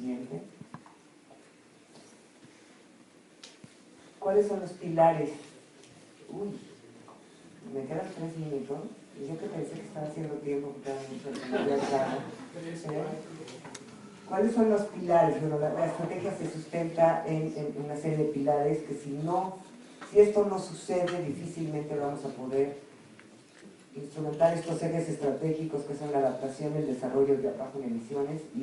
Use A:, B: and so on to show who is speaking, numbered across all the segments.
A: siguiente. ¿Cuáles son los pilares? Uy, me quedan 3 minutos. Y yo que pensé que estaba haciendo tiempo porque era mucho claro. ¿Cuáles son los pilares? Bueno, la estrategia se sustenta en una serie de pilares que si esto no sucede, difícilmente vamos a poder instrumentar estos ejes estratégicos que son la adaptación, el desarrollo de bajo en emisiones y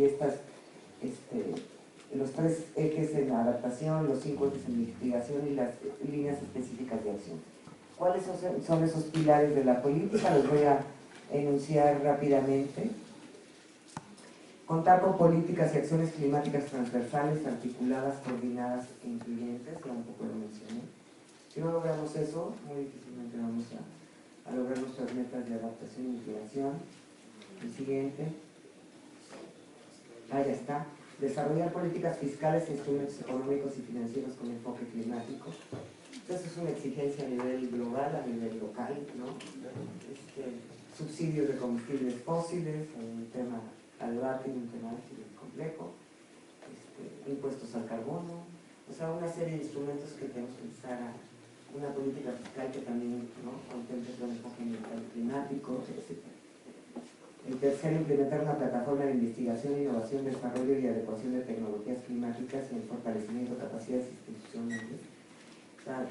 A: los 3 ejes en la adaptación, los 5 ejes en mitigación y las líneas específicas de acción. ¿Cuáles son esos pilares de la política? Los voy a enunciar rápidamente. Contar con políticas y acciones climáticas transversales, articuladas, coordinadas e incluyentes, ya un poco lo mencioné. Si no logramos eso, muy difícilmente vamos a lograr nuestras metas de adaptación y mitigación. El siguiente. Ya está. Desarrollar políticas fiscales e instrumentos económicos y financieros con enfoque climático. Entonces es una exigencia a nivel global, a nivel local, ¿no? Subsidios de combustibles fósiles, un tema a debate, un tema complejo, impuestos al carbono, o sea, una serie de instrumentos que tenemos que empezar a una política fiscal que también, ¿no?, contemple el enfoque ambiental climático, etc. El tercero, implementar una plataforma de investigación, innovación, desarrollo y adecuación de tecnologías climáticas y el fortalecimiento de capacidades institucionales. O sea,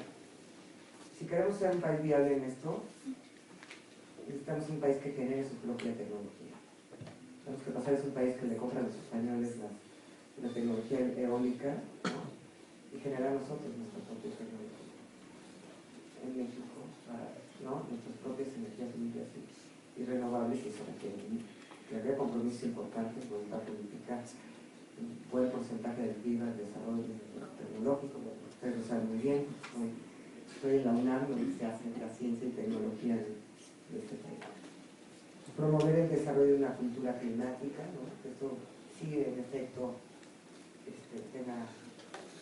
A: si queremos ser un país viable en esto, necesitamos un país que genere su propia tecnología. Tenemos que pasar a ser un país que le compra a los españoles la tecnología eólica, ¿no?, y generar nosotros nuestra propia tecnología. En México, ¿no?, nuestras propias energías limpias y renovables, y eso requiere que había compromisos importantes, voluntad política, un buen porcentaje del PIB al desarrollo tecnológico. Ustedes lo saben muy bien, estoy en la UNAM, donde se hace la ciencia y tecnología de este país. Promover el desarrollo de una cultura climática, ¿no?, que esto sí, en efecto, tenga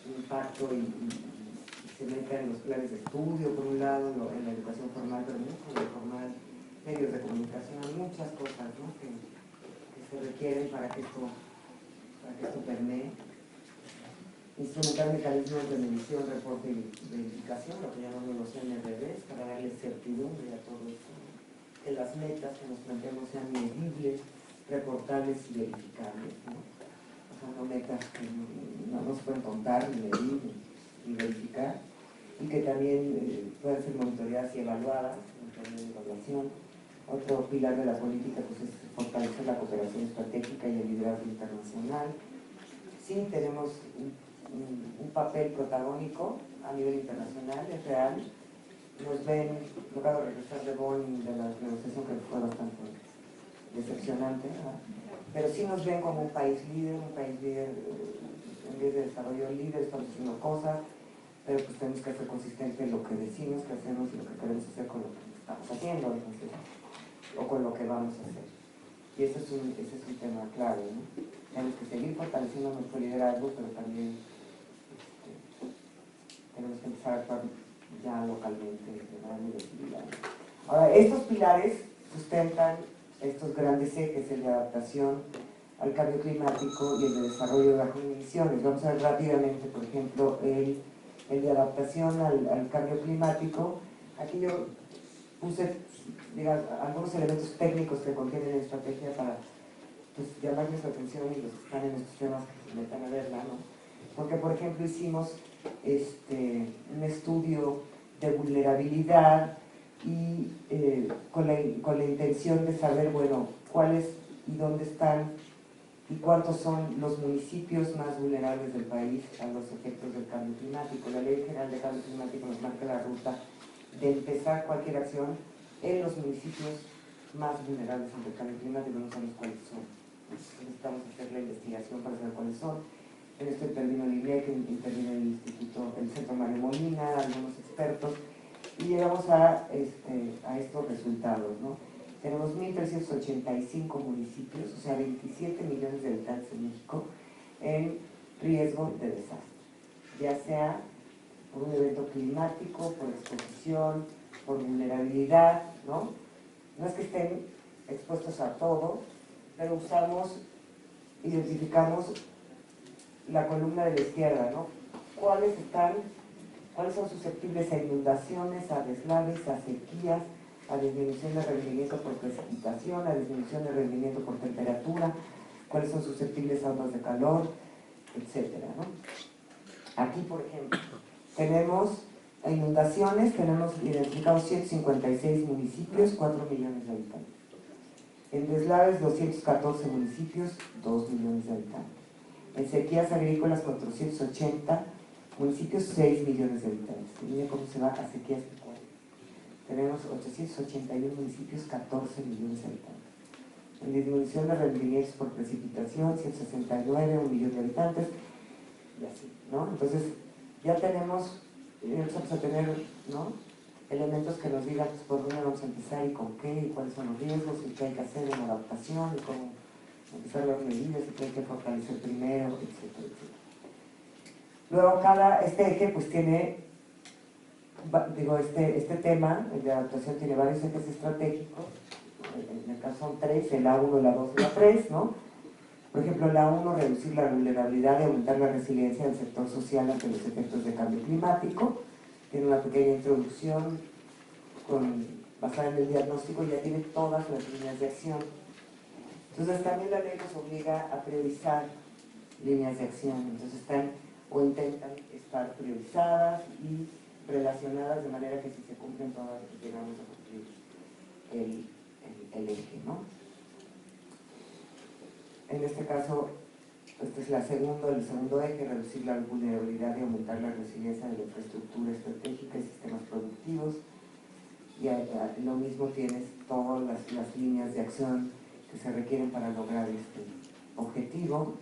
A: un impacto y se meta en los planes de estudio, por un lado, en la educación formal, pero no como informal, medios de comunicación, muchas cosas, ¿no?, que se requieren para que esto permee. Instrumentar mecanismos de medición, reporte y verificación, lo que llamamos los MRVs, para darle certidumbre a todo esto, ¿no?, que las metas que nos planteamos sean medibles, reportables y verificables, ¿no? O sea, no metas que no se pueden contar, ni medir, ni verificar, y que también puedan ser monitoreadas y evaluadas en términos de evaluación. Otro pilar de la política, pues, es fortalecer la cooperación estratégica y el liderazgo internacional. Sí, tenemos un papel protagónico a nivel internacional, es real. Nos ven, lo acabo de regresar de Bonn, de la negociación que fue bastante decepcionante, ¿verdad?, pero sí nos ven como un país líder, en vez de desarrollo líder, estamos haciendo cosas, pero pues tenemos que ser consistentes en lo que decimos que hacemos y lo que queremos hacer con lo que estamos haciendo, entonces, o con lo que vamos a hacer. Y ese es un tema clave, ¿no? Tenemos que seguir fortaleciendo nuestro liderazgo, pero también tenemos que empezar a actuar ya localmente, ¿verdad?, muy decididamente. Ahora, estos pilares sustentan estos grandes ejes, el de adaptación al cambio climático y el de desarrollo de bajo emisiones. Vamos a ver rápidamente, por ejemplo, el de adaptación al cambio climático. Aquí yo puse, digamos, algunos elementos técnicos que contiene la estrategia para, pues, llamarles la atención y los que están en estos temas que se metan a verla, ¿no? Porque, por ejemplo, hicimos un estudio de vulnerabilidad y con la intención de saber, bueno, cuáles y dónde están y cuántos son los municipios más vulnerables del país a los efectos del cambio climático. La Ley General de Cambio Climático nos marca la ruta de empezar cualquier acción en los municipios más vulnerables ante el cambio climático. No sabemos cuáles son. Necesitamos hacer la investigación para saber cuáles son. En esto intervino el INEC, intervino el Instituto, el Centro Mario Molina, algunos expertos, y llegamos a estos resultados, ¿no? Tenemos 1.385 municipios, o sea, 27 millones de habitantes en México, en riesgo de desastre, ya sea por un evento climático, por exposición, por vulnerabilidad, ¿no? No es que estén expuestos a todo, pero identificamos la columna de la izquierda, ¿no? ¿Cuáles son susceptibles a inundaciones, a deslaves, a sequías, a disminución de rendimiento por precipitación, a disminución de rendimiento por temperatura? ¿Cuáles son susceptibles a ondas de calor, etcétera, ¿no? Aquí, por ejemplo, tenemos inundaciones, tenemos identificados 156 municipios, 4 millones de habitantes. En deslaves, 214 municipios, 2 millones de habitantes. En sequías agrícolas, 480 municipios, 6 millones de habitantes. Y miren cómo se va a sequías pecuarias. Tenemos 881 municipios, 14 millones de habitantes. En disminución de rendimientos por precipitación, 169, 1 millón de habitantes, y así, ¿no? Entonces, ya tenemos, empezamos a tener, ¿no?, elementos que nos digan pues, por dónde vamos a empezar y con qué, y cuáles son los riesgos, y qué hay que hacer en la adaptación, y cómo empezar las medidas, y qué hay que fortalecer primero, etcétera, etcétera. Luego, este eje pues tiene, este tema, el de adaptación, tiene varios ejes estratégicos. En el caso son 3, el A1, la 2 y la 3, ¿no? Por ejemplo, el A1, reducir la vulnerabilidad y aumentar la resiliencia del sector social ante los efectos de cambio climático. Tiene una pequeña introducción basada en el diagnóstico y ya tiene todas las líneas de acción. Entonces también la ley nos obliga a priorizar líneas de acción. Entonces están o intentan estar priorizadas y relacionadas de manera que si se cumplen todas, llegamos a cumplir el eje, ¿no? En este caso, este es el segundo eje, reducir la vulnerabilidad y aumentar la resiliencia de la infraestructura estratégica y sistemas productivos. Y lo mismo tienes todas las líneas de acción que se requieren para lograr este objetivo.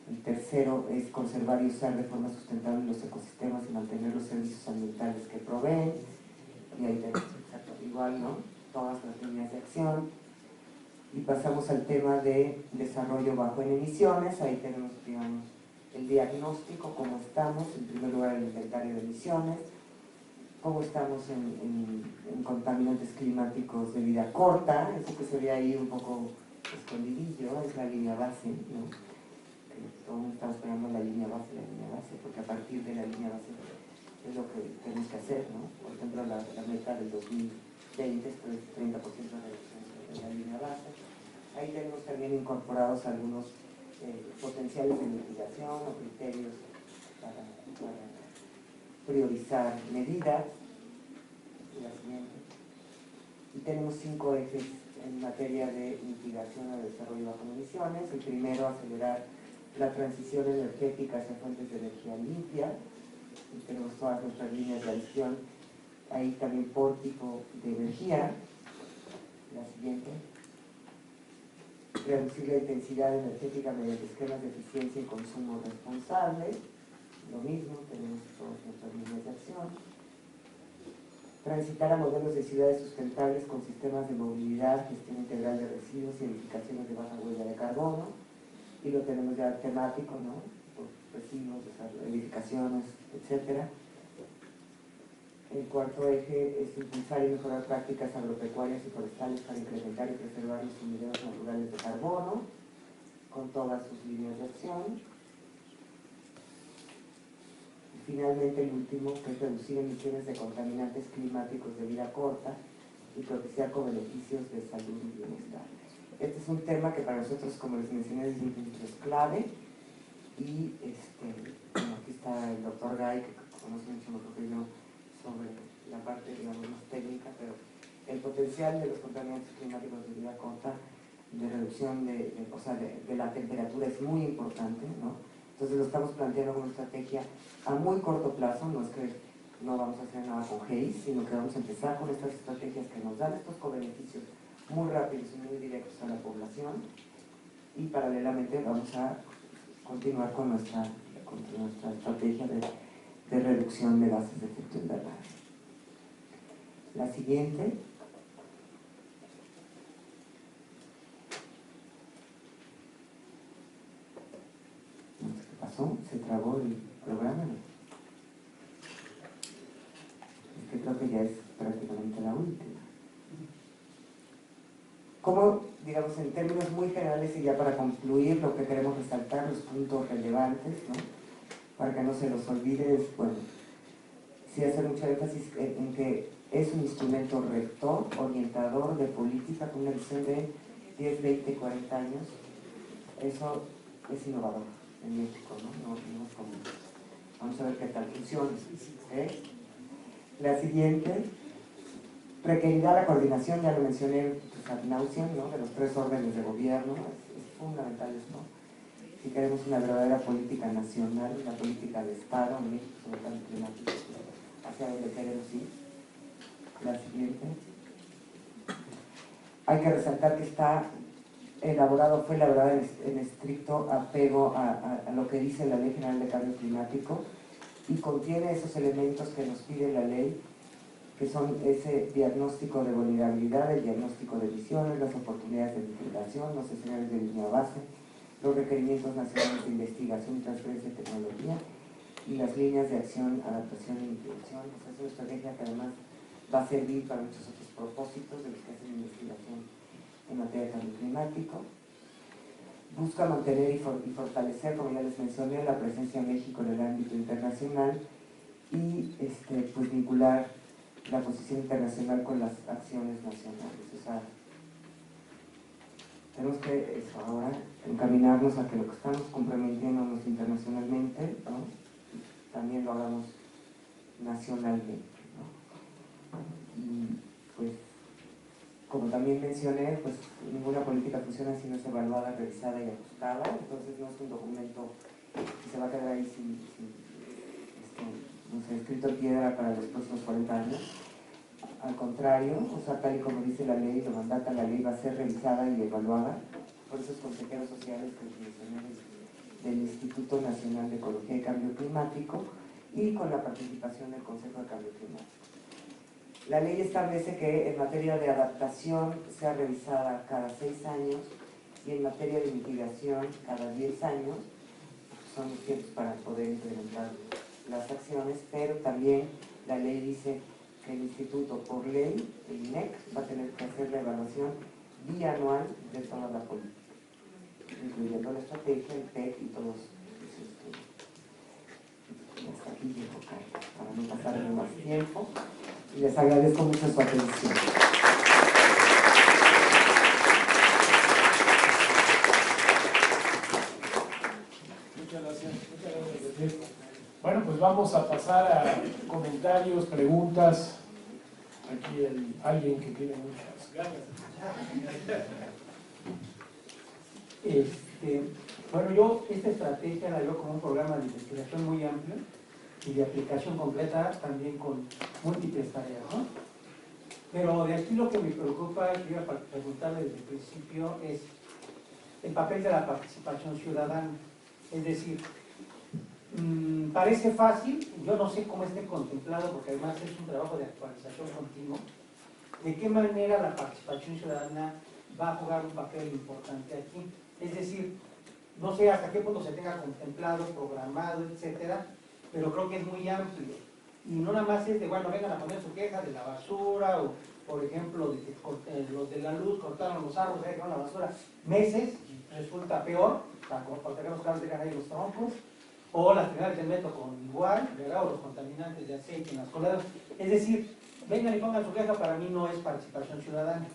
A: El tercero es conservar y usar de forma sustentable los ecosistemas y mantener los servicios ambientales que proveen. Y ahí tenemos igual, ¿no?, todas las líneas de acción. Y pasamos al tema de desarrollo bajo en emisiones. Ahí tenemos, digamos, el diagnóstico, cómo estamos, en primer lugar el inventario de emisiones, cómo estamos en contaminantes climáticos de vida corta, eso que se ve ahí un poco escondidillo, es la línea base, ¿no? Todo el mundo está esperando la línea base, porque a partir de la línea base es lo que tenemos que hacer, ¿no? Por ejemplo, la meta del 2020 es 30% de reducción de la línea base. Ahí tenemos también incorporados algunos potenciales de mitigación o criterios para priorizar medidas. La siguiente. Y tenemos 5 ejes en materia de mitigación o desarrollo bajo emisiones. El primero, acelerar la transición energética hacia fuentes de energía limpia. Y tenemos todas nuestras líneas de acción. Ahí también por tipo de energía. La siguiente. Reducir la intensidad energética mediante esquemas de eficiencia y consumo responsable. Lo mismo, tenemos todas nuestras líneas de acción. Transitar a modelos de ciudades sustentables con sistemas de movilidad, gestión integral de residuos y edificaciones de baja huella de carbono. Y lo tenemos ya temático, ¿no?, por residuos, edificaciones, etc. El cuarto eje es impulsar y mejorar prácticas agropecuarias y forestales para incrementar y preservar los sumideros naturales de carbono, con todas sus líneas de acción. Y finalmente, el último, que es reducir emisiones de contaminantes climáticos de vida corta y propiciar co-beneficios de salud y bienestar. Este es un tema que para nosotros, como les mencioné desde un principio, es clave. Y bueno, aquí está el doctor Gay, que conoce mucho mejor que yo sobre la parte, digamos, más técnica, pero el potencial de los contaminantes climáticos de vida corta, de reducción de la temperatura es muy importante, ¿no? Entonces lo estamos planteando como estrategia a muy corto plazo. No es que no vamos a hacer nada con GEIS, sino que vamos a empezar con estas estrategias que nos dan estos co-beneficios muy rápidos y muy directos a la población, y paralelamente vamos a continuar con nuestra estrategia de reducción de gases de efecto invernadero. La siguiente. No sé qué pasó, se trabó el programa. Es que creo que ya es prácticamente la última. ¿Cómo digamos, en términos muy generales y ya para concluir lo que queremos resaltar, los puntos relevantes, ¿no? Para que no se los olvide, es, bueno, sí hacer mucho énfasis en que es un instrumento rector, orientador de política con una visión de 10, 20, 40 años. Eso es innovador en México, ¿no? No es común. Vamos a ver qué tal funciona. La siguiente, requerirá la coordinación, ya lo mencioné pues, ad nauseam, ¿no? De los 3 órdenes de gobierno, es fundamental esto. Si queremos una verdadera política nacional, una política de Estado en México, sobre el cambio climático, hacia donde queremos ir. La siguiente. Hay que resaltar que fue elaborado en estricto apego a lo que dice la Ley General de Cambio Climático y contiene esos elementos que nos pide la ley, que son ese diagnóstico de vulnerabilidad, el diagnóstico de emisiones, las oportunidades de mitigación, los escenarios de línea base, los requerimientos nacionales de investigación y transferencia de tecnología y las líneas de acción, adaptación e mitigación. O sea, es una estrategia que además va a servir para muchos otros propósitos de los que hacen investigación en materia de cambio climático. Busca mantener y fortalecer, como ya les mencioné, la presencia de México en el ámbito internacional y pues vincular la posición internacional con las acciones nacionales. O sea, tenemos que ahora encaminarnos a que lo que estamos comprometiéndonos internacionalmente, ¿no? También lo hagamos nacionalmente, ¿no? Y pues, como también mencioné, pues ninguna política funciona si no es evaluada, revisada y ajustada. Entonces no es un documento que se va a quedar ahí sin no sé, escrito en piedra para los próximos 40 años. Al contrario, o sea, tal y como dice la ley, lo mandata la ley, va a ser revisada y evaluada por esos consejeros sociales que mencioné del Instituto Nacional de Ecología y Cambio Climático y con la participación del Consejo de Cambio Climático. La ley establece que en materia de adaptación sea revisada cada 6 años y en materia de mitigación cada 10 años. Son los tiempos para poder implementar las acciones, pero también la ley dice que el instituto, por ley, el INEC, va a tener que hacer la evaluación bianual de toda la política, incluyendo la estrategia, el PEC y todos los estudios. Hasta aquí llego, para no pasarme más tiempo, y les agradezco mucho su atención.
B: Muchas gracias. Bueno, pues vamos a pasar a comentarios, preguntas. Aquí hay alguien que tiene muchas ganas.
C: Bueno, yo esta estrategia la veo como un programa de investigación muy amplio y de aplicación completa también con múltiples tareas, ¿no? Pero de aquí lo que me preocupa, que iba a preguntar desde el principio, es el papel de la participación ciudadana. Es decir, parece fácil, yo no sé cómo esté contemplado, porque además es un trabajo de actualización continuo, de qué manera la participación ciudadana va a jugar un papel importante aquí. Es decir, no sé hasta qué punto se tenga contemplado, programado, etcétera, pero creo que es muy amplio. Y no nada más es de, bueno, vengan a poner su queja de la basura, o por ejemplo, de que los de la luz cortaron los árboles, dejaron la basura meses, y resulta peor, porque los carros dejan ahí los troncos, o las terminales del metro con igual, ¿verdad? O los contaminantes de aceite en las coladas. Es decir, vengan y pongan su queja, para mí no es participación ciudadana.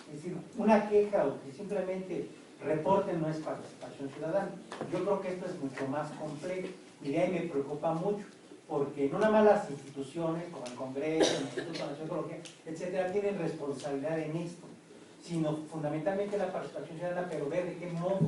C: Es decir, una queja o que simplemente reporten no es participación ciudadana. Yo creo que esto es mucho más complejo y de ahí me preocupa mucho, porque no nada más las instituciones como el Congreso, el Instituto Nacional de Ecología, etcétera, tienen responsabilidad en esto, sino fundamentalmente la participación ciudadana, pero ver de qué modo.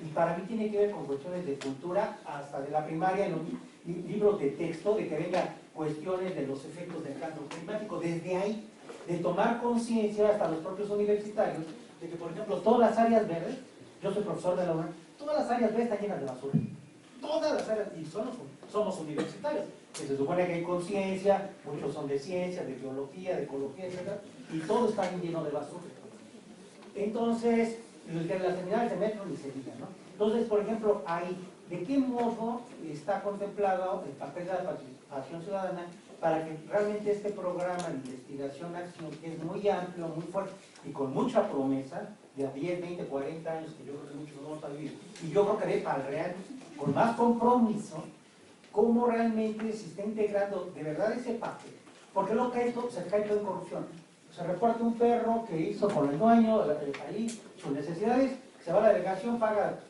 C: Y para mí tiene que ver con cuestiones de cultura, hasta de la primaria, en los libros de texto, de que vengan cuestiones de los efectos del cambio climático, desde ahí, de tomar conciencia hasta los propios universitarios, de que, por ejemplo, todas las áreas verdes, yo soy profesor de la UNAM, todas las áreas verdes están llenas de basura. Todas las áreas, y somos universitarios, que se supone que hay conciencia, muchos son de ciencia, de biología, de ecología, etc. Y todo está lleno de basura. Entonces, las terminales de metro ni se digan, ¿no? Entonces, por ejemplo, ahí, ¿de qué modo está contemplado el papel de la participación ciudadana para que realmente este programa de investigación acción, que es muy amplio, muy fuerte y con mucha promesa, de a 10, 20, 40 años, que yo creo que muchos no vamos a vivir, y yo creo que de para el real, con más compromiso, cómo realmente se está integrando de verdad ese papel. Porque luego cae todo, se cae todo en corrupción. Se reporta un perro que hizo con el dueño, ahí sus necesidades, se va a la delegación, paga,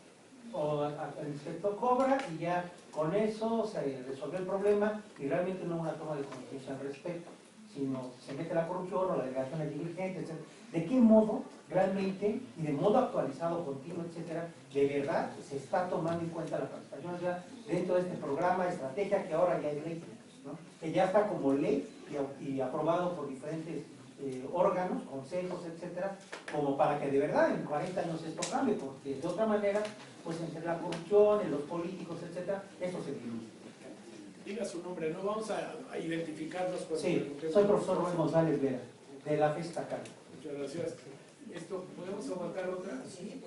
C: o el inspector cobra y ya con eso se resolvió el problema y realmente no hay una toma de conciencia al respecto, sino se mete la corrupción o la delegación es diligente, etc. ¿De qué modo realmente y de modo actualizado, continuo, etcétera, de verdad se está tomando en cuenta la participación ciudadana dentro de este programa, estrategia que ahora ya es ley, ¿no? Que ya está como ley y aprobado por diferentes órganos, consejos, etcétera, como para que de verdad en 40 años esto cambie, porque de otra manera, pues entre la corrupción, en los políticos, etcétera, eso se diluye.
B: Diga su nombre, no vamos a identificarnos con
C: Sí, soy profesor Rubén González Vera, de la FESTA acá.
B: Muchas gracias. ¿Podemos aguantar otra? Sí.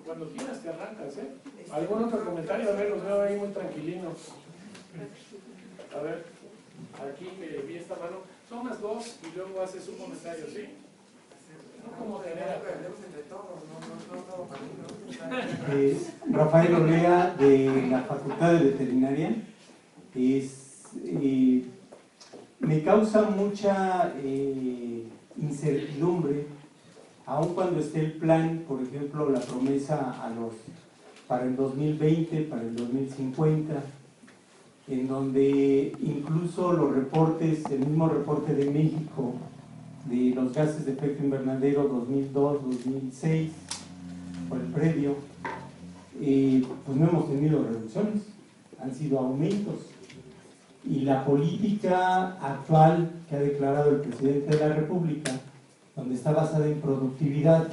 B: Cuando quieras te arrancas, ¿eh? ¿Algún otro comentario? A ver, los veo ahí muy tranquilinos. A ver, aquí vi esta mano. Tomas dos y luego haces un comentario, ¿sí? No como genera.
D: Rafael Olea, de la Facultad de Veterinaria. Me causa mucha incertidumbre, aun cuando esté el plan, por ejemplo, la promesa para el 2020, para el 2050, en donde incluso los reportes, el mismo reporte de México de los gases de efecto invernadero 2002-2006, o el previo, pues no hemos tenido reducciones, han sido aumentos. Y la política actual que ha declarado el presidente de la República, donde está basada en productividad,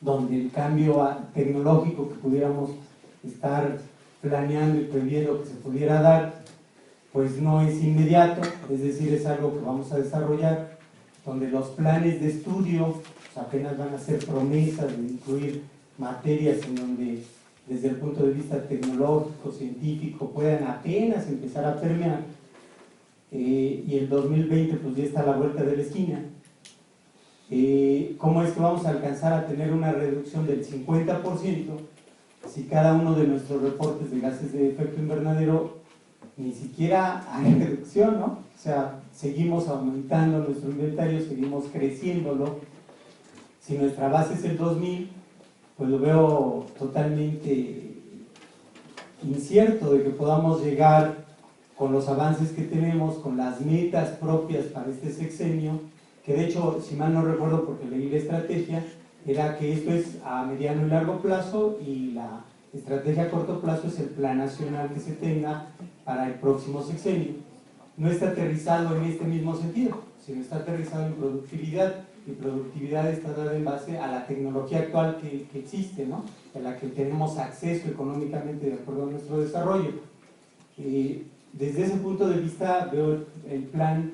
D: donde el cambio tecnológico que pudiéramos estar planeando y previendo que se pudiera dar, pues no es inmediato, es decir, es algo que vamos a desarrollar, donde los planes de estudio pues apenas van a ser promesas de incluir materias en donde desde el punto de vista tecnológico, científico, puedan apenas empezar a permear, y el 2020 pues ya está a la vuelta de la esquina. ¿Cómo es que vamos a alcanzar a tener una reducción del 50% si cada uno de nuestros reportes de gases de efecto invernadero ni siquiera hay reducción, ¿no? O sea, seguimos aumentando nuestro inventario, seguimos creciéndolo. Si nuestra base es el 2000, pues lo veo totalmente incierto de que podamos llegar con los avances que tenemos, con las metas propias para este sexenio, que de hecho, si mal no recuerdo porque leí la estrategia, era que esto es a mediano y largo plazo y la estrategia a corto plazo es el plan nacional que se tenga para el próximo sexenio. No está aterrizado en este mismo sentido, sino está aterrizado en productividad, y productividad está dada en base a la tecnología actual que existe, ¿no? A la que tenemos acceso económicamente de acuerdo a nuestro desarrollo. Desde ese punto de vista veo el plan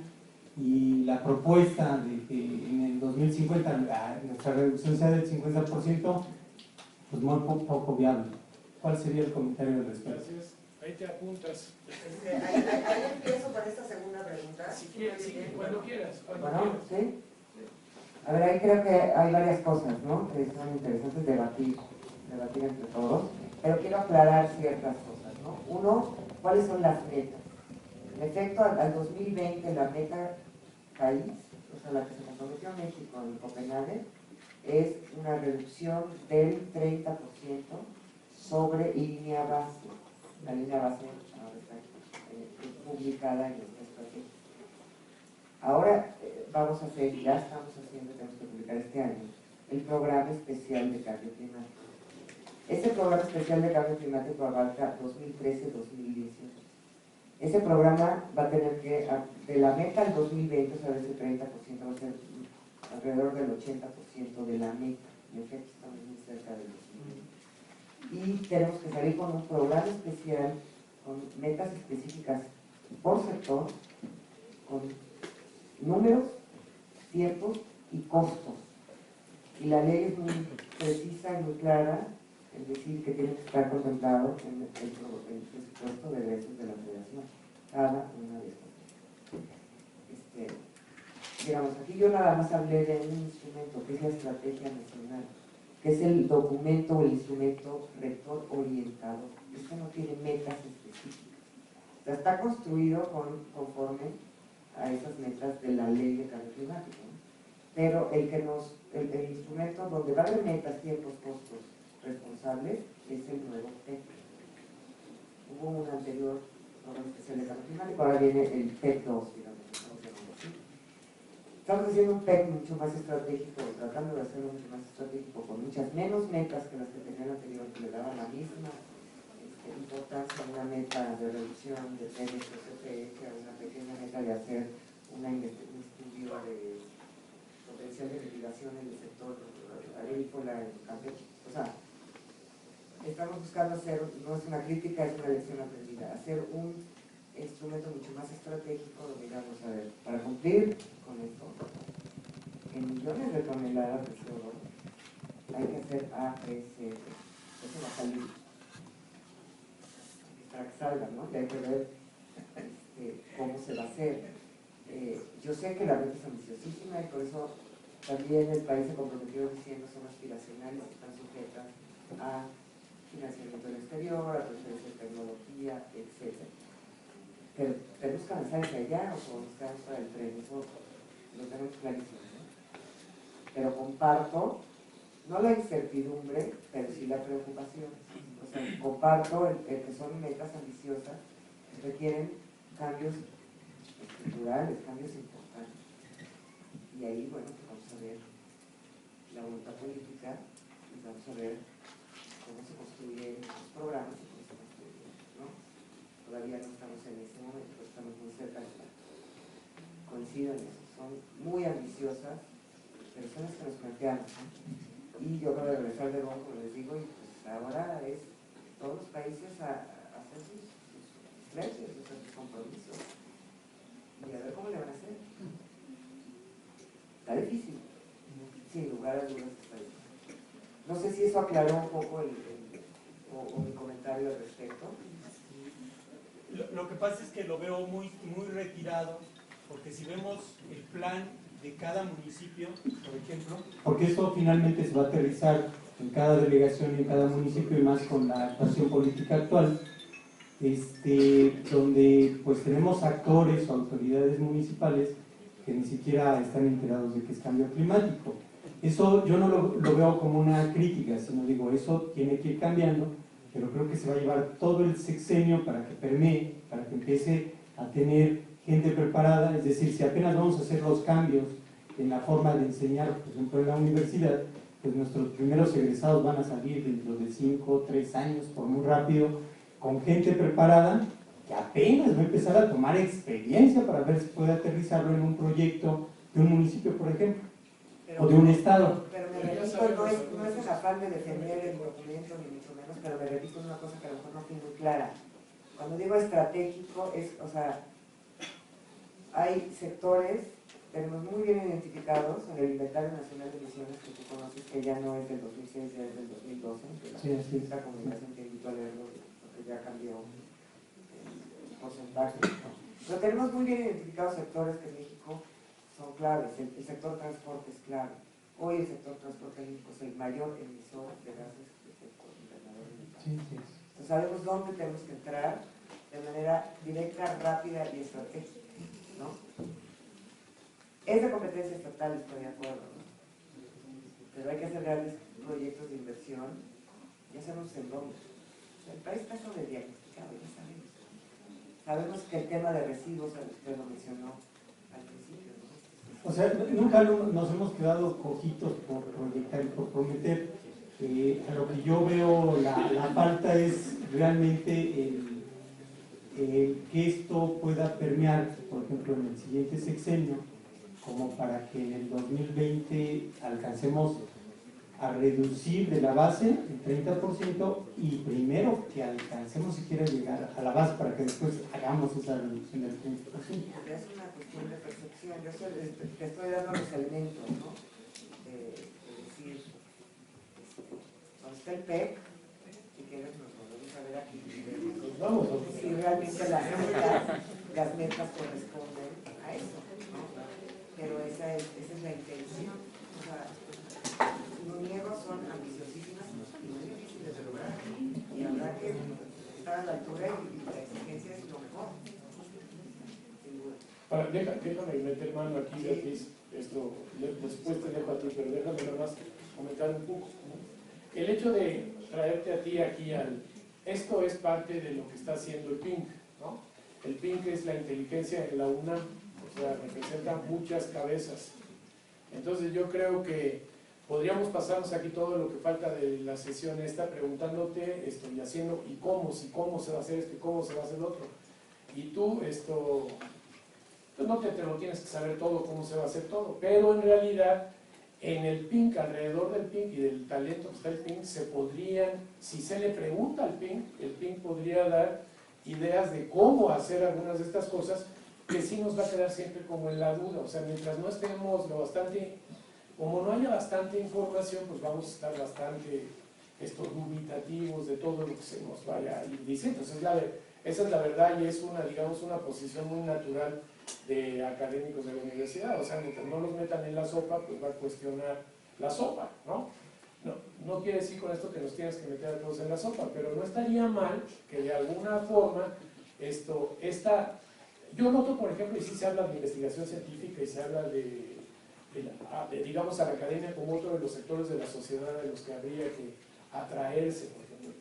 D: y la propuesta de que en el 2050 nuestra reducción sea del 50%, pues muy poco viable. ¿Cuál sería el comentario al respecto?
B: Gracias. Ahí te apuntas.
E: Ahí empiezo con esta segunda pregunta.
B: Si quieres, sí, cuando quieras.
A: Bueno, ¿sí? A ver, ahí creo que hay varias cosas, ¿no? Que son interesantes debatir entre todos, pero quiero aclarar ciertas cosas, ¿no? Uno, ¿cuáles son las metas? En efecto, al 2020 la meta país, o sea, la que se comprometió México en Copenhague, es una reducción del 30% sobre línea base. La línea base ahora está publicada en esta estrategia. Ahora vamos a hacer, ya estamos haciendo, tenemos que publicar este año, el programa especial de cambio climático. Ese programa especial de cambio climático abarca 2013-2018. Ese programa va a tener que, de la meta al 2020, o sea, de ese 30%, va a ser alrededor del 80% de la meta. En efecto, estamos muy cerca del 2020. Y tenemos que salir con un programa especial, con metas específicas por sector, con números, tiempos y costos. Y la ley es muy precisa y muy clara en decir que tiene que estar contemplado en el presupuesto de egresos de la Federación, cada una de estas. Digamos, aquí yo nada más hablé de un instrumento que es la estrategia nacional, que es el documento o el instrumento rector orientador. Esto no tiene metas específicas. O sea, está construido conforme a esas metas de la ley de cambio climático, ¿no? Pero el instrumento donde va a haber metas, tiempos, costos responsables es el nuevo PEC. Hubo un anterior programa especial de cambio climático, ahora viene el PEC 2, digamos. Estamos haciendo un PEC mucho más estratégico, tratando de hacerlo mucho más estratégico, con muchas menos metas que las que tenía el anterior, que le daban la misma importancia a una meta de reducción de PDS o CPF, a una pequeña meta de hacer un estudio de potencial de mitigación en el sector agrícola, en Campeche. O sea, estamos buscando hacer, no es una crítica, es una lección aprendida, hacer un instrumento mucho más estratégico donde digamos, a ver, para cumplir con esto, en millones de toneladas de CO2 hay que hacer APCR. Eso va a salir para que salga, ¿no? Y hay que ver cómo se va a hacer. Yo sé que la meta es ambiciosísima y por eso también el país se comprometió diciendo son aspiracionales, están sujetas a financiamiento del exterior, a transferencia de tecnología, etc. Pero tenemos que avanzar hacia allá o nos quedamos para el tren, eso lo tenemos clarísimo, ¿no? Pero comparto, no la incertidumbre, pero sí la preocupación. O sea, comparto el que son metas ambiciosas que requieren cambios estructurales, cambios importantes. Y ahí, bueno, pues vamos a ver la voluntad política y vamos a ver cómo se construyen los programas y cómo se construyen, ¿no? Todavía no estamos en ese momento, pero estamos muy cerca de estar. Coincido en eso, son muy ambiciosas, pero son las que nos planteamos, ¿no? Y yo acabo de regresar de Bonn, como les digo, y pues ahora es todos los países a hacer sus pledges, sus compromisos, y a ver cómo le van a hacer. Está difícil, sin lugar a dudas está difícil. No sé si eso aclaró un poco o mi comentario al respecto.
D: Lo que pasa es que lo veo muy retirado, porque si vemos el plan de cada municipio, por ejemplo, porque esto finalmente se va a aterrizar en cada delegación y en cada municipio, y más con la actuación política actual, donde pues tenemos actores o autoridades municipales que ni siquiera están enterados de que es cambio climático. Eso yo no lo veo como una crítica, sino digo, eso tiene que ir cambiando, pero creo que se va a llevar todo el sexenio para que permee, para que empiece a tener gente preparada. Es decir, si apenas vamos a hacer los cambios en la forma de enseñar, por ejemplo en la universidad, pues nuestros primeros egresados van a salir dentro de 5, 3 años, por muy rápido, con gente preparada que apenas va a empezar a tomar experiencia para ver si puede aterrizarlo en un proyecto de un municipio, por ejemplo, o de un estado.
A: Pero me repito, no es el afán de defender el documento, ni mucho menos, pero me repito una cosa que a lo mejor no fue muy clara. Cuando digo estratégico, o sea, hay sectores, tenemos muy bien identificados en el Inventario Nacional de Emisiones, que tú conoces, que ya no es del 2006, ya es del 2012, que la comunicación te invito a leerlo, porque ya cambió el porcentaje. Pero tenemos muy bien identificados sectores que en México son claves. El sector transporte es clave. Hoy el sector transporte en México es el mayor emisor de gases de efecto invernadero en el país. Entonces sabemos dónde tenemos que entrar de manera directa, rápida y estratégica, ¿no? Es de competencia estatal, estoy de acuerdo, ¿no? Pero hay que hacer grandes proyectos de inversión, ya sabemos en dónde. O sea, el país está sobrediagnosticado, ya sabemos. Sabemos que el tema de residuos, usted lo mencionó al principio, ¿no?
D: O sea, nunca nos hemos quedado cojitos por proyectar y por prometer. A lo que yo veo, la falta es realmente que esto pueda permear, por ejemplo, en el siguiente sexenio, como para que en el 2020 alcancemos a reducir de la base el 30% y primero que alcancemos siquiera llegar a la base para que después hagamos esa reducción del 30%.
A: Es una cuestión de percepción. Yo te estoy dando los elementos, ¿no? Es decir, donde está el PEC, si quieres nos volvemos a ver aquí. Si realmente las metas corresponden
E: a eso, ¿no? Pero esa es la intención. O sea, los niegos son ambiciosísimas y muy difíciles de lograr. Y habrá que estar a la altura y la exigencia es lo mejor. Sin duda.
B: Déjame meter mano aquí, Beatriz. Esto, después te dejo a ti, pero déjame nada más comentar un poco, ¿no? El hecho de traerte a ti aquí esto es parte de lo que está haciendo el PINC, ¿no? El PINC es la inteligencia en la UNAM, o sea, representa muchas cabezas. Entonces yo creo que podríamos pasarnos aquí todo lo que falta de la sesión esta, preguntándote esto y haciendo, y cómo, si cómo se va a hacer esto y cómo se va a hacer lo otro. Y tú, pues no te lo tienes que saber todo, cómo se va a hacer todo, pero en realidad en el PINC, alrededor del PINC y del talento que está el PINC, se podrían, si se le pregunta al PINC, el PINC podría dar ideas de cómo hacer algunas de estas cosas, que sí nos va a quedar siempre como en la duda. O sea, mientras no estemos como no haya bastante información, pues vamos a estar bastante dubitativos de todo lo que se nos vaya a ir diciendo. Entonces, esa es la verdad y es digamos, una posición muy natural de académicos de la universidad. O sea, mientras no los metan en la sopa, pues va a cuestionar la sopa, ¿no? No quiere decir con esto que nos tienes que meter a todos en la sopa, pero no estaría mal que de alguna forma yo noto, por ejemplo, y sí se habla de investigación científica y se habla de digamos, a la academia como otro de los sectores de la sociedad de los que habría que atraerse, por ejemplo.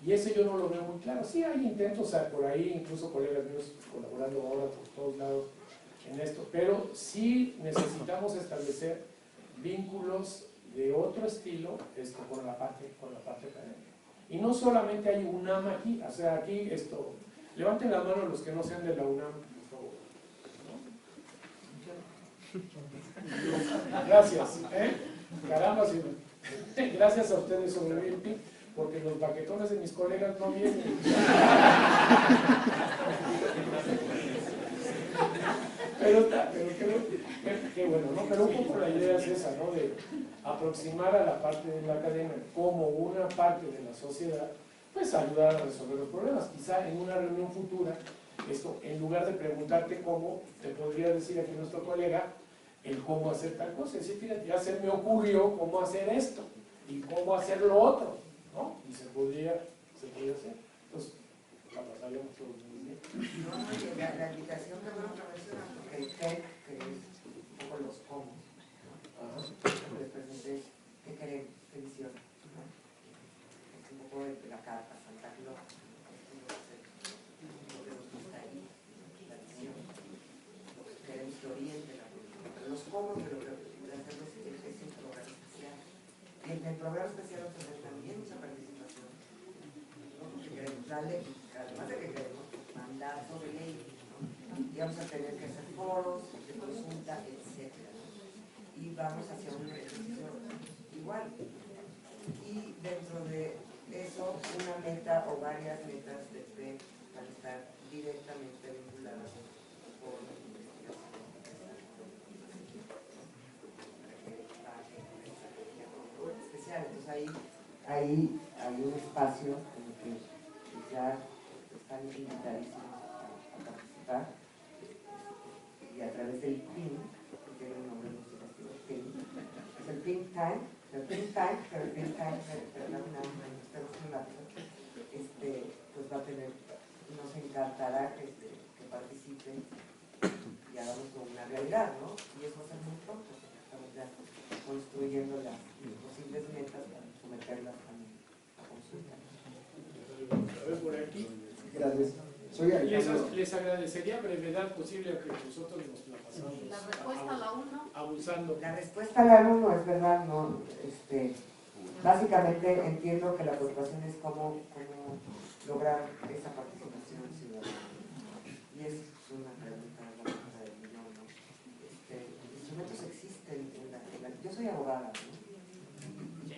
B: Y ese yo no lo veo muy claro. Sí hay intentos, o sea, por ahí, incluso colegas míos colaborando ahora por todos lados en esto, pero sí necesitamos establecer vínculos de otro estilo con la parte académica. Y no solamente hay UNAM aquí, o sea, aquí levanten la mano los que no sean de la UNAM, por favor. ¿No? Gracias, caramba, sí. Gracias a ustedes sobreviven, porque los baquetones de mis colegas no vienen. Pero qué bueno, ¿no? Pero un poco la idea es esa, ¿no? De aproximar a la parte de la academia como una parte de la sociedad, pues ayudar a resolver los problemas. Quizá en una reunión futura, en lugar de preguntarte cómo, te podría decir aquí nuestro colega el cómo hacer tal cosa. Es decir, fíjate, ya se me ocurrió cómo hacer esto y cómo hacer lo otro, ¿no? Y se podría hacer. Entonces, la pasaríamos todos muy bien.
E: No, la invitación que bueno que mencionas, porque el TEC, que es un poco los cómo, les presenté qué queremos, qué visión, ¿no? Es un poco de la carta Santa Claus, lo que nos gusta ahí, la visión, lo que queremos que oriente la política, pero los cómo de lo que hacerlo es un programa especial. Y en el programa especial vamos a tener también mucha participación, ¿no? Porque queremos darle, además de que queremos mandato de ley, ¿no? Y vamos a tener que hacer foros de consulta, etc. Y vamos hacia un ejercicio igual. Y dentro de eso, una meta o varias metas de PEN van a estar directamente vinculadas con la investigación especial. Entonces ahí hay un espacio en el que ya están invitadísimos a participar, y a través del PIN, que tiene un nombre muy sugestivo, PIN, es el PIN Time, pero el PIN Time, pues va a tener, nos encantará que participen y hagamos como una realidad, ¿no? Y eso va a ser muy pronto, porque estamos ya construyendo las posibles metas para someterlas también a consulta.
B: A ver, por aquí.
F: Gracias. Soy Alejandro.
B: Les agradecería brevedad posible a que nosotros nos la pasamos.
G: La respuesta a la 1.
B: Abusando.
E: La respuesta a la 1 es verdad, no, básicamente entiendo que la preocupación es cómo lograr esa participación ciudadana. Y es una pregunta del millón, ¿no? Instrumentos existen yo soy abogada, ¿no? Y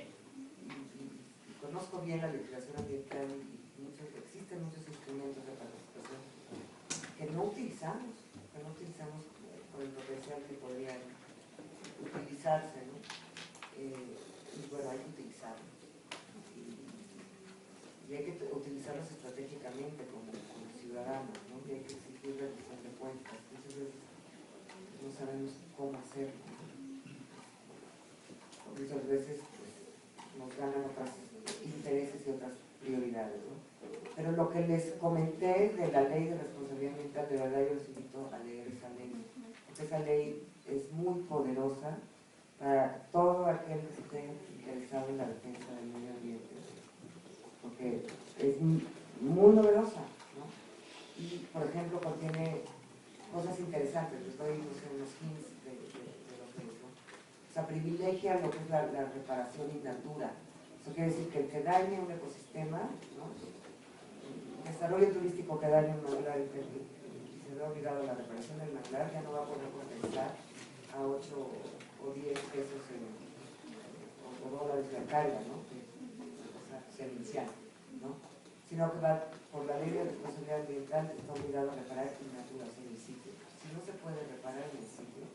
E: conozco bien la legislación ambiental y existen muchos instrumentos de participación que no utilizamos por el potencial que podrían utilizarse, ¿no? Y bueno, hay que utilizarlos. Y hay que utilizarlos estratégicamente como ciudadanos, ¿no? Y hay que exigir rendición de cuentas. Muchas veces no sabemos cómo hacerlo. Muchas veces pues, nos ganan otros intereses y otras prioridades, ¿no? Pero lo que les comenté de la ley de responsabilidad ambiental, de verdad yo les invito a leer esa ley, porque esa ley es muy poderosa para todo aquel que esté interesado en la defensa del medio ambiente, porque es muy novedosa, ¿no? Y, por ejemplo, contiene cosas interesantes, les doy unos hints de lo que es, ¿no? O sea, privilegia lo que es la reparación in natura. Eso quiere decir que el que dañe un ecosistema, ¿no? El desarrollo turístico que dañe un manglar y se ve obligado a la reparación del manglar, ya no va a poder compensar a 8 o 10 pesos o dólares la carga, ¿no? Se inicia, ¿no? Sino que va, por la ley de responsabilidad ambiental, está obligado a reparar in natura, en el sitio. Si no se puede reparar en el sitio,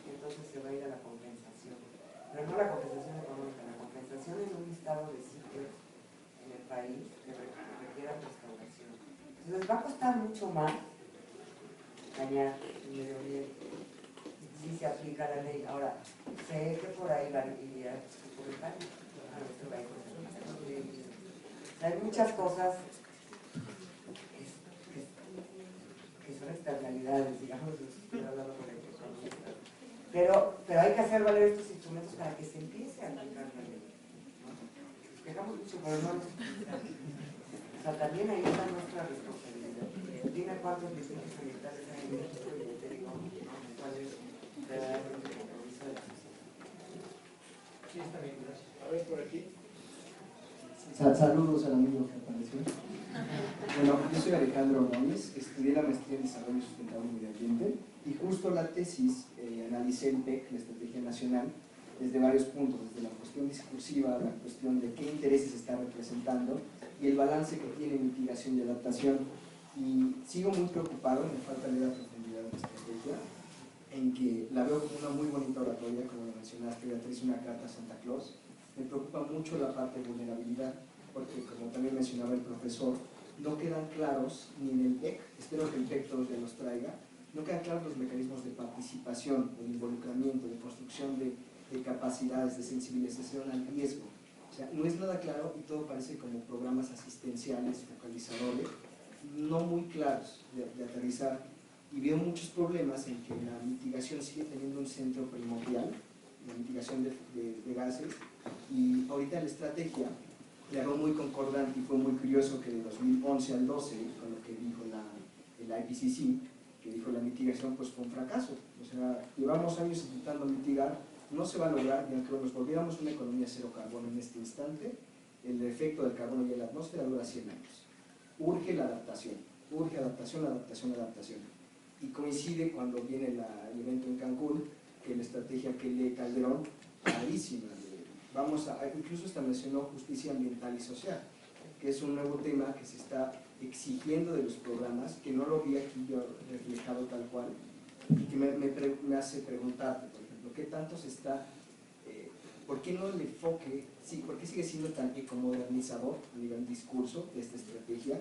E: entonces se va a ir a la compensación. Pero no la compensación económica, la compensación en un listado de sitios en el país que requieran restauración. Entonces va a costar mucho más dañar el medio ambiente si se aplica la ley. Ahora, sé que por ahí iría su comentario a nuestro país. Hay muchas cosas que son externalidades, digamos, estoy hablando con el economista. Pero hay que hacer valer estos instrumentos para que se empiece a aplicar la ley, ¿no? Nos quejamos mucho, pero no nos utilizamos. O sea, también ahí está nuestra responsabilidad. Dime cuántos distintos ambientales hay en México y te digo, cuál es verdaderamente el compromiso de la sociedad.
C: Sí, está bien, gracias.
B: A ver, por aquí.
F: Saludos al amigo que apareció. Bueno, yo soy Alejandro Gómez, estudié la maestría en Desarrollo Sustentable y Medio Ambiente y justo la tesis analicé el PEC, la Estrategia Nacional, desde varios puntos, desde la cuestión discursiva, la cuestión de qué intereses está representando y el balance que tiene mitigación y adaptación. Y sigo muy preocupado, me falta leer a profundidad de la estrategia, en que la veo como una muy bonita oratoria, como lo mencionaste, Beatriz, una carta a Santa Claus. Me preocupa mucho la parte de vulnerabilidad, porque como también mencionaba el profesor, no quedan claros ni en el PEC, espero que el PEC todos ya los traiga, no quedan claros los mecanismos de participación, de involucramiento, de construcción de capacidades, de sensibilización al riesgo. O sea, no es nada claro y todo parece como programas asistenciales, focalizadores, no muy claros de aterrizar, y veo muchos problemas en que la mitigación sigue teniendo un centro primordial, la mitigación de gases, y ahorita la estrategia la veo muy concordante y fue muy curioso que de 2011 al 12, con lo que dijo el IPCC, que dijo la mitigación pues fue un fracaso. O sea, llevamos años intentando mitigar, no se va a lograr, y aunque nos volviéramos una economía cero carbono en este instante, el efecto del carbono y en la atmósfera dura 100 años. Urge la adaptación, urge adaptación, adaptación, adaptación. Y coincide cuando viene el evento en Cancún, que la estrategia que lee Calderón, clarísima, incluso hasta mencionó justicia ambiental y social, que es un nuevo tema que se está exigiendo de los programas, que no lo vi aquí yo reflejado tal cual, y que me hace preguntarte, por ejemplo, ¿qué tanto se está, por qué no el enfoque, sí, por qué sigue siendo tan ecomodernizador a nivel discurso de esta estrategia?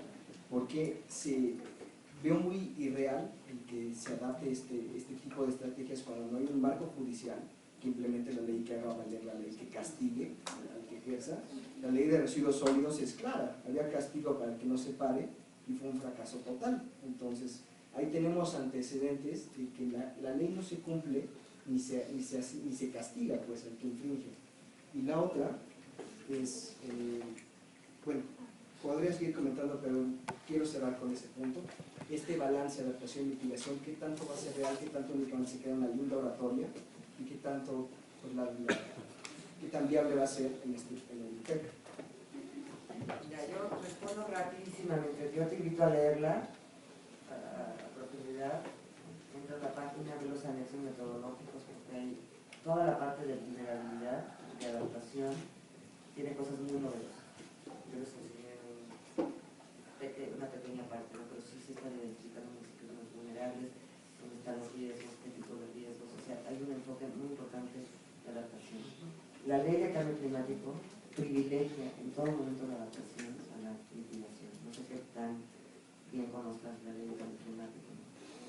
F: ¿Por qué veo muy irreal el que se adapte este tipo de estrategias cuando no hay un marco judicial que implemente la ley, que haga valer la ley, que castigue al que ejerza? La ley de residuos sólidos es clara, había castigo para el que no se pare y fue un fracaso total. Entonces, ahí tenemos antecedentes de que la ley no se cumple ni se castiga pues al que infringe. Y la otra es, bueno, podría seguir comentando, pero quiero cerrar con este punto. Este balance, adaptación y mitigación, ¿qué tanto va a ser real? ¿Qué tanto únicamente se queda en una linda oratoria? ¿Y qué tanto, pues, qué tan viable va a ser en el PEC?
E: Ya, yo respondo rapidísimamente. Yo te invito a leerla a profundidad. Entra a la página de los anexos metodológicos, porque hay toda la parte de vulnerabilidad, de adaptación, tiene cosas muy novedosas. Yo les enseñé una pequeña parte, ¿no? Pero sí se están identificando municipios más vulnerables, donde están los riesgos, qué tipo de riesgos. O sea, hay un enfoque muy importante de adaptación. La ley de cambio climático privilegia en todo momento la adaptación a la mitigación. No sé qué tan bien conozcas la ley de cambio climático, ¿no?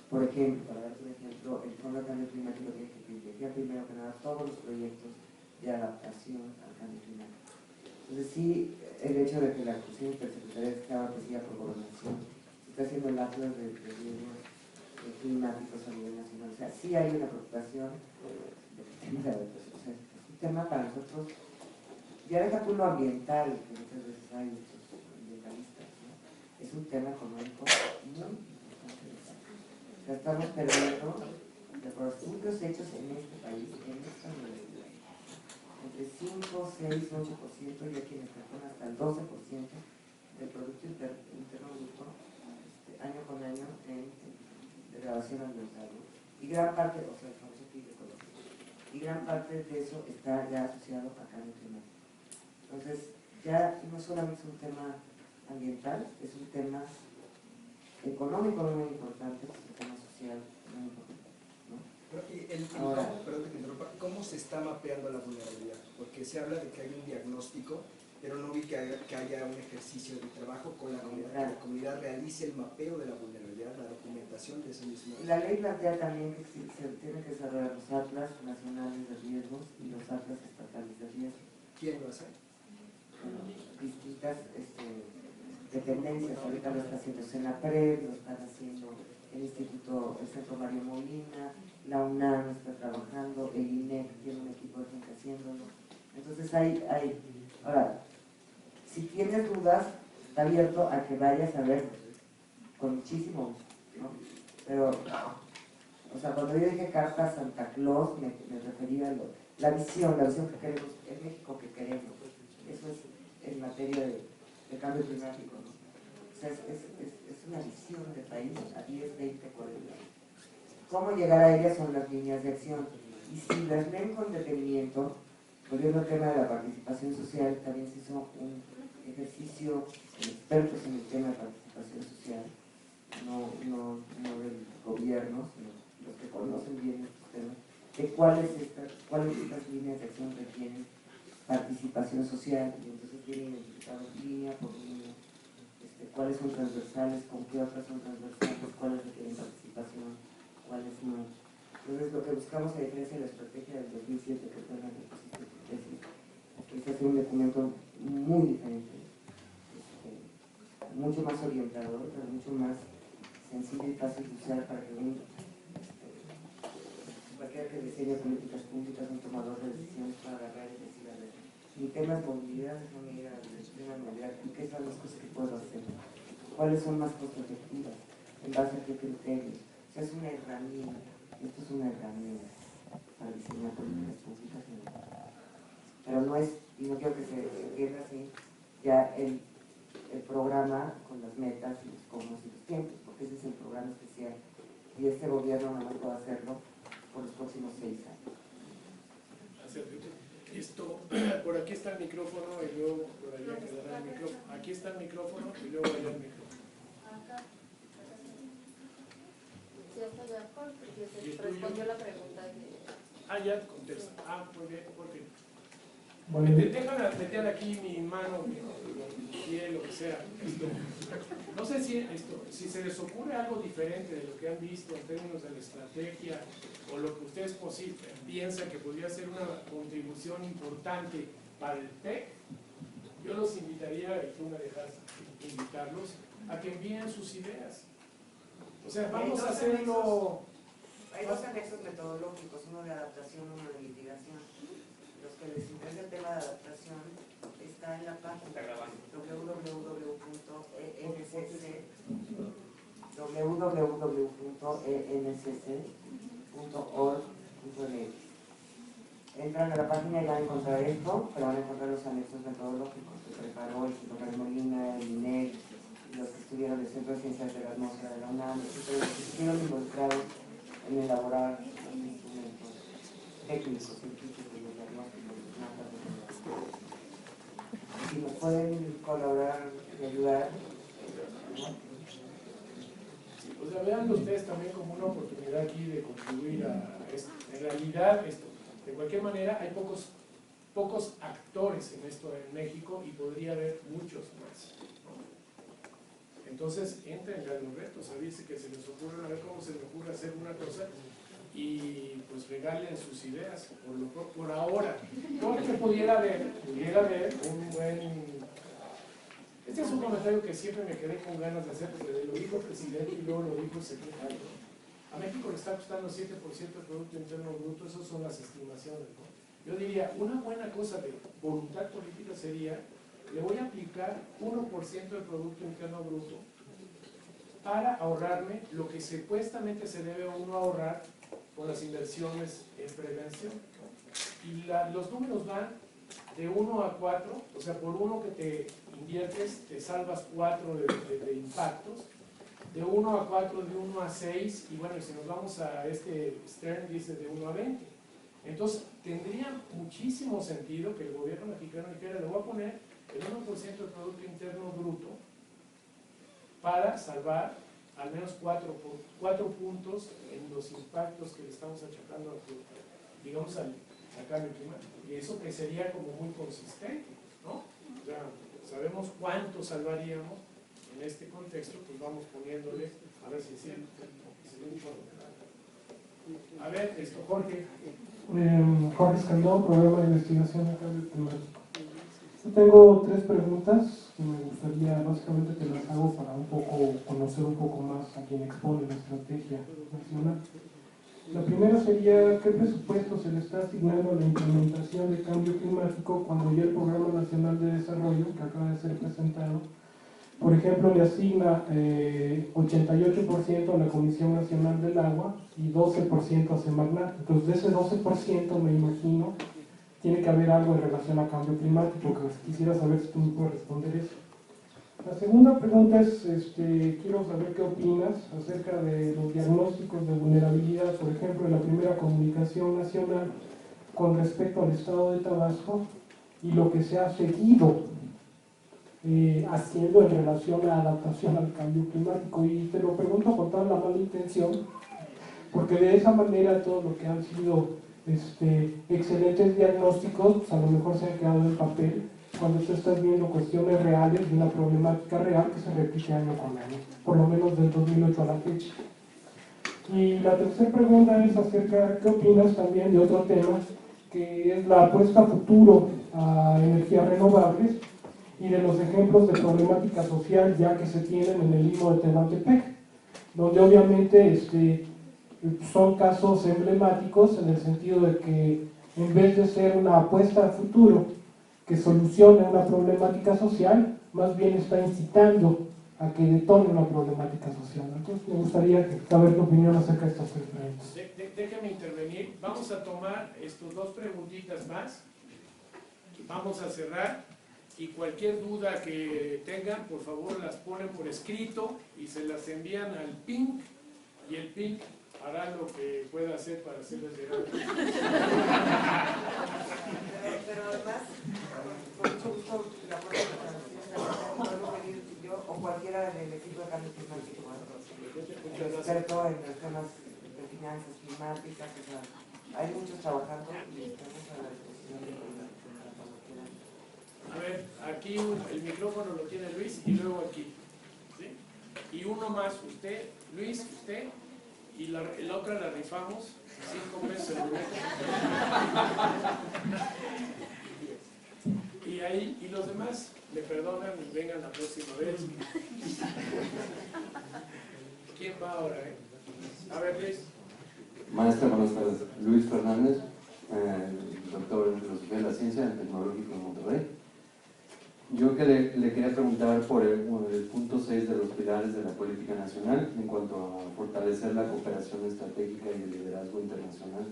A: Por ejemplo, para darte un ejemplo, el Fondo de Cambio Climático tiene que privilegiar primero que nada todos los proyectos de adaptación al cambio climático. Entonces sí, el hecho de que la Comisión Intersecretaria estaba presidida por Gobernación está haciendo el atlas de riesgos climáticos a nivel nacional. O sea, sí hay una preocupación del tema de adaptación. O sea, es un tema para nosotros, ya deja tú lo ambiental, que muchas veces hay muchos ambientalistas, ¿no? Es un tema económico muy importante. O sea, estamos perdiendo, de los estudios hechos en este país, en esta universidad, entre 5, 6, 8%, y hay quienes calculan hasta el 12% del Producto Interno Bruto año con año en degradación ambiental, ¿no? Y gran parte, o sea, el famoso PIB ecológico, y gran parte de eso está ya asociado a cambio climático. Entonces, ya no solamente es un tema ambiental, es un tema económico muy importante, es un tema social muy importante, ¿no?
F: Ahora, perdón que te interrumpa, ¿cómo se está mapeando la vulnerabilidad? Porque se habla de que hay un diagnóstico, pero no vi que haya un ejercicio de trabajo con la comunidad, que la comunidad realice el mapeo de la vulnerabilidad, la documentación de ese mismo.
A: La ley plantea también que se tienen que desarrollar los atlas nacionales de riesgos y los atlas estatales de riesgos.
F: ¿Quién lo hace?
A: Bueno, distintas dependencias, ahorita lo está haciendo Senapred, lo están haciendo el Instituto, el Centro Mario Molina, la UNAM está trabajando, el INEC tiene un equipo de gente haciéndolo. Entonces ahora, si tienes dudas, está abierto a que vayas a ver con muchísimo gusto, ¿no? Pero, o sea, cuando yo dije carta Santa Claus, me refería a la visión que queremos, el México que queremos. Eso es en materia de cambio climático, ¿no? O sea, es una visión de país a 10, 20, 40 años. ¿Cómo llegar a ellas? Son las líneas de acción. Y si las leen con detenimiento, volviendo al tema de la participación social, también se hizo un ejercicio de expertos en el tema de participación social, no del gobierno, sino los que conocen bien estos temas, de cuáles estas líneas de acción requieren participación social, y entonces vienen identificados línea por línea, cuáles son transversales, con qué otras son transversales, cuáles requieren participación, cuáles no. Entonces lo que buscamos, a diferencia de la estrategia del 2007 que fue la de tesis, es hacer un documento muy diferente, mucho más orientador, pero mucho más sencillo y fácil de usar para que cualquiera que diseñe políticas públicas, un tomador de decisiones para agarrar y decir, a ver, mi tema es movilidad, déjame ir a la tema de movilidad, ¿y qué son las cosas que puedo hacer? ¿Cuáles son más costo efectivas? ¿En base a qué criterios? O sea, es una herramienta, esto es una herramienta para diseñar políticas públicas, pero no es, y no quiero que se entienda así, ya el programa con las metas y los cómo y los tiempos, porque ese es el programa especial y este gobierno nada más puede hacerlo por los próximos 6 años.
B: Por aquí está el micrófono y luego por allá quedará el micrófono. Aquí está el micrófono y luego allá el micrófono.
G: Acá. Ya está ya, porque se respondió la pregunta que...
B: Ya contesta. Muy bien, porque
D: Bueno,
B: déjame meter aquí mi mano, mi piel, lo que sea. No sé si se les ocurre algo diferente de lo que han visto en términos de la estrategia o lo que ustedes piensan que podría ser una contribución importante para el TEC, yo los invitaría, y tú me dejas invitarlos, a que envíen sus ideas. O sea, vamos a hacerlo...
E: Hay dos anexos metodológicos, uno de adaptación, uno de mitigación. Los que les interesa el tema de adaptación está en la página www.ensc.org.mx. Entran a la página y van a encontrar esto, pero van a encontrar los anexos metodológicos que preparó el Instituto Mario Molina, el INEC, y los que estuvieron del Centro de Ciencias de la Atmósfera de la UNAM, los que estuvieron involucrados en elaborar los instrumentos técnicos, científicos, los diagnósticos, los mapas de los. Si nos pueden colaborar y ayudar, ¿no?
B: O sea, vean ustedes también como una oportunidad aquí de contribuir a esto. En realidad, de cualquier manera, hay pocos actores en esto en México y podría haber muchos más, ¿no? Entonces entren a los retos, a veces que se les ocurre, a ver cómo se les ocurre hacer una cosa y pues regalen sus ideas por ahora. Porque pudiera haber un buen... Este es un comentario que siempre me quedé con ganas de hacer, porque lo dijo el presidente y luego lo dijo el secretario. A México le está costando 7% del Producto Interno Bruto, esas son las estimaciones, ¿no? Yo diría, una buena cosa de voluntad política sería, le voy a aplicar 1% del Producto Interno Bruto para ahorrarme lo que supuestamente se debe uno ahorrar con las inversiones en prevención, ¿no? Y los números van de 1 a 4, o sea, por uno que te inviertes, te salvas 4 de impactos, de 1 a 4, de 1 a 6, y bueno, si nos vamos a Stern dice de 1 a 20. Entonces, tendría muchísimo sentido que el gobierno mexicano dijera, le voy a poner el 1% del Producto Interno Bruto para salvar al menos 4 puntos en los impactos que le estamos achacando, digamos, al cambio climático. Y eso que sería como muy consistente, ¿no? O sea, sabemos cuánto salvaríamos en este contexto, pues vamos poniéndole, a ver si es cierto. A ver, Jorge.
H: Jorge Escandón, Programa de Investigación de Cambio Climático. Yo tengo 3 preguntas que me gustaría básicamente que las hago para conocer un poco más a quien expone la estrategia nacional. La primera sería, ¿qué presupuesto se le está asignando a la implementación de cambio climático cuando ya el Programa Nacional de Desarrollo, que acaba de ser presentado, por ejemplo, le asigna 88% a la Comisión Nacional del Agua y 12% a Semarnat? Entonces, de ese 12% me imagino tiene que haber algo en relación a cambio climático, que quisiera saber si tú me puedes responder eso. La segunda pregunta es, quiero saber qué opinas acerca de los diagnósticos de vulnerabilidad, por ejemplo, en la primera comunicación nacional con respecto al estado de Tabasco y lo que se ha seguido haciendo en relación a la adaptación al cambio climático. Y te lo pregunto con toda la mala intención, porque de esa manera todo lo que han sido excelentes diagnósticos, pues a lo mejor se han quedado en papel, cuando tú estás viendo cuestiones reales de una problemática real que se repite año con año, por lo menos del 2008 a la fecha. Y la tercera pregunta es acerca, ¿qué opinas también de otro tema, que es la apuesta a futuro a energías renovables y de los ejemplos de problemática social ya que se tienen en el Istmo de Tehuantepec, donde obviamente son casos emblemáticos en el sentido de que en vez de ser una apuesta a futuro que solucione una problemática social, más bien está incitando a que detone una problemática social. Entonces me gustaría saber tu opinión acerca de estas 3 preguntas.
B: Déjame intervenir. Vamos a tomar estos 2 preguntitas más. Vamos a cerrar y cualquier duda que tengan, por favor las ponen por escrito y se las envían al PINC y el PINC hará lo que pueda hacer para hacerles llegar.
E: Pero además, con mucho gusto, de acuerdo con la señora, puedo venir yo o cualquiera del equipo de cambio climático, experto en los temas de finanzas climáticas, o sea, hay muchos trabajando y estamos a la disposición de cuando quieran.
B: A ver, aquí el micrófono lo tiene Luis y luego aquí, ¿sí? Y uno más, usted, Luis, usted, y la otra la rifamos 5 meses el boleto. Y ahí, y los demás le perdonan y vengan la próxima vez. ¿Quién va ahora, A ver, Luis.
I: Maestra, buenas tardes. Luis Fernández, doctor en Filosofía de la Ciencia del Tecnológico de Monterrey. Yo que le quería preguntar por el punto 6 de los pilares de la política nacional en cuanto a fortalecer la cooperación estratégica y el liderazgo internacional.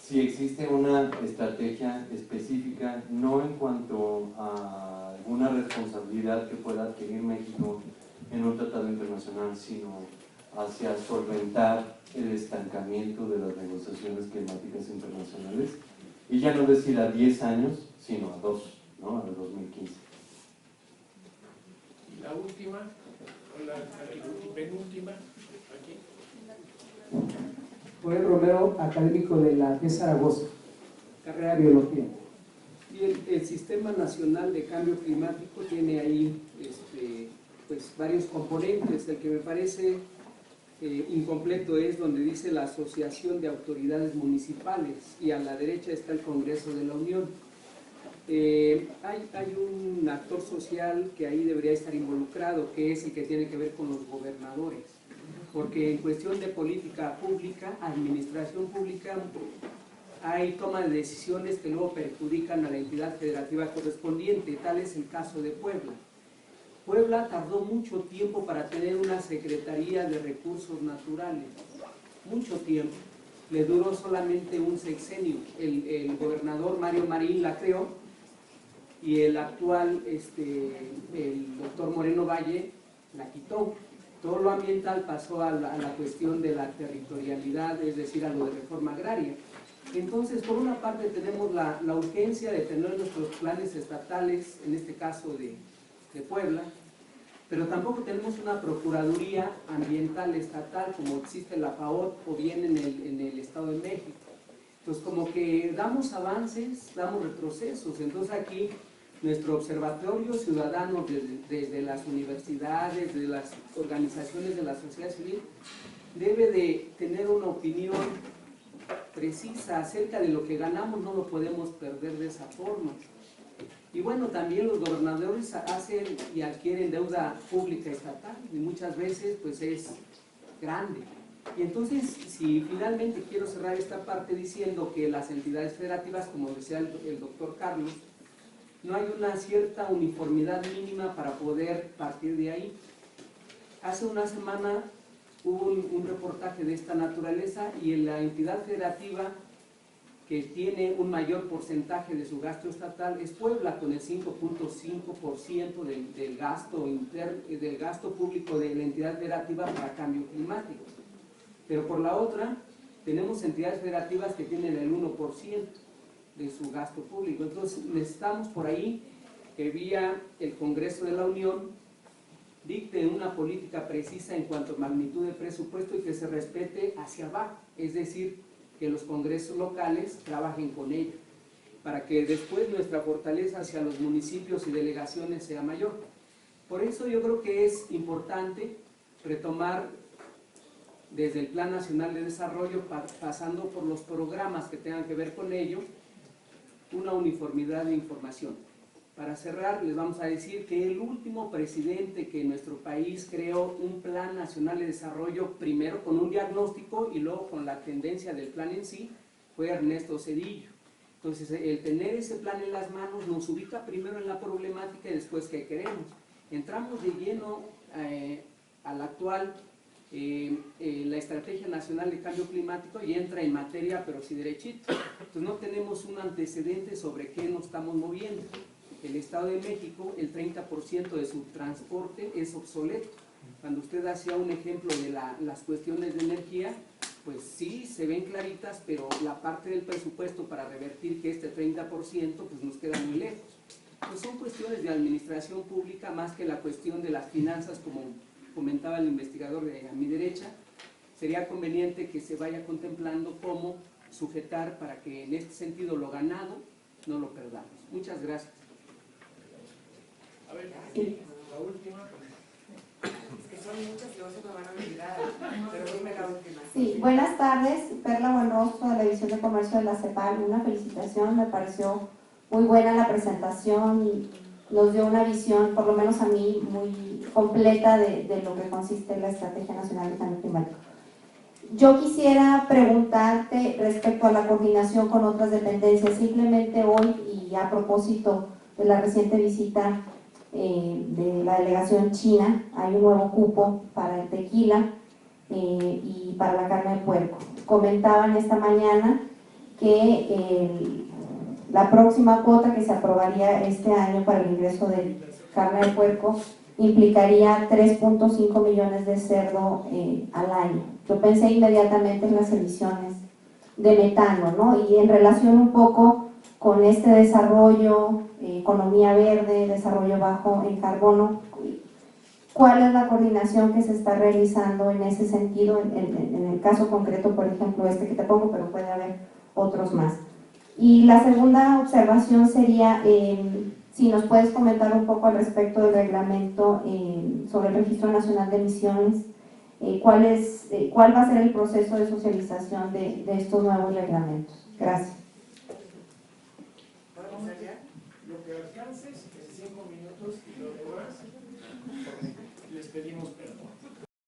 I: Si existe una estrategia específica, no en cuanto a alguna responsabilidad que pueda adquirir México en un tratado internacional, sino hacia solventar el estancamiento de las negociaciones climáticas internacionales, y ya no decir a 10 años, sino a 2, ¿no? Al 2015.
B: Y la última, o la penúltima, aquí.
J: Joel Romero, académico de la de Zaragoza, carrera de Biología. Y el Sistema Nacional de Cambio Climático tiene ahí pues, varios componentes. El que me parece incompleto es donde dice la Asociación de Autoridades Municipales y a la derecha está el Congreso de la Unión. Hay un actor social que ahí debería estar involucrado, que es el que tiene que ver con los gobernadores, porque en cuestión de política pública, administración pública, hay toma de decisiones que luego perjudican a la entidad federativa correspondiente. Tal es el caso de Puebla. Puebla tardó mucho tiempo para tener una Secretaría de Recursos Naturales, mucho tiempo. Le duró solamente un sexenio. El gobernador Mario Marín la creó y el actual, el doctor Moreno Valle, la quitó. Todo lo ambiental pasó a la cuestión de la territorialidad, es decir, a lo de reforma agraria. Entonces, por una parte tenemos la urgencia de tener nuestros planes estatales, en este caso de Puebla, pero tampoco tenemos una Procuraduría Ambiental Estatal como existe en la FAOT o bien en el Estado de México. Entonces, como que damos avances, damos retrocesos. Entonces aquí nuestro observatorio ciudadano desde las universidades, de las organizaciones de la sociedad civil, debe de tener una opinión precisa acerca de lo que ganamos, no lo podemos perder de esa forma. Y bueno, también los gobernadores hacen y adquieren deuda pública estatal y muchas veces pues es grande. Y entonces, si finalmente quiero cerrar esta parte diciendo que las entidades federativas, como decía el doctor Carlos, no hay una cierta uniformidad mínima para poder partir de ahí. Hace una semana hubo un reportaje de esta naturaleza y en la entidad federativa que tiene un mayor porcentaje de su gasto estatal es Puebla, con el 5.5% del gasto público de la entidad federativa para cambio climático. Pero por la otra, tenemos entidades federativas que tienen el 1% de su gasto público. Entonces necesitamos por ahí que vía el Congreso de la Unión dicte una política precisa en cuanto a magnitud de presupuesto y que se respete hacia abajo, es decir, que los congresos locales trabajen con ello, para que después nuestra fortaleza hacia los municipios y delegaciones sea mayor. Por eso yo creo que es importante retomar desde el Plan Nacional de Desarrollo, pasando por los programas que tengan que ver con ello, una uniformidad de información. Para cerrar, les vamos a decir que el último presidente que en nuestro país creó un Plan Nacional de Desarrollo, primero con un diagnóstico y luego con la tendencia del plan en sí, fue Ernesto Zedillo. Entonces, el tener ese plan en las manos nos ubica primero en la problemática y después qué queremos. Entramos de lleno al actual, la Estrategia Nacional de Cambio Climático y entra en materia, pero sí derechito. Entonces, no tenemos un antecedente sobre qué nos estamos moviendo. El Estado de México, el 30% de su transporte es obsoleto. Cuando usted hacía un ejemplo de las cuestiones de energía, pues sí, se ven claritas, pero la parte del presupuesto para revertir que este 30% pues nos queda muy lejos. Pues son cuestiones de administración pública más que la cuestión de las finanzas, como comentaba el investigador a mi derecha. Sería conveniente que se vaya contemplando cómo sujetar para que en este sentido lo ganado no lo perdamos. Muchas gracias.
B: A ver, la última.
E: Es que son muchas y no se me van a olvidar, pero dime la última.
K: Sí, buenas tardes, Perla Buenrostro de la División de Comercio de la CEPAL. Una felicitación, me pareció muy buena la presentación y nos dio una visión, por lo menos a mí, muy completa de lo que consiste la Estrategia Nacional de Cambio Climático. Yo quisiera preguntarte respecto a la coordinación con otras dependencias. Simplemente hoy, y a propósito de la reciente visita de la delegación china, hay un nuevo cupo para el tequila y para la carne de puerco. Comentaban esta mañana que la próxima cuota que se aprobaría este año para el ingreso de carne de puerco implicaría 3.5 millones de cerdo al año. Yo pensé inmediatamente en las emisiones de metano, ¿no? Y en relación un poco con este desarrollo, economía verde, desarrollo bajo en carbono, ¿cuál es la coordinación que se está realizando en ese sentido? En el caso concreto, por ejemplo, este que te pongo, pero puede haber otros más. Y la segunda observación sería, Si nos puedes comentar un poco al respecto del reglamento sobre el Registro Nacional de Emisiones, ¿cuál va a ser el proceso de socialización de estos nuevos reglamentos? Gracias.
E: ¿Podemos allá?
B: Lo que alcances en 5 minutos y lo demás, les pedimos perdón.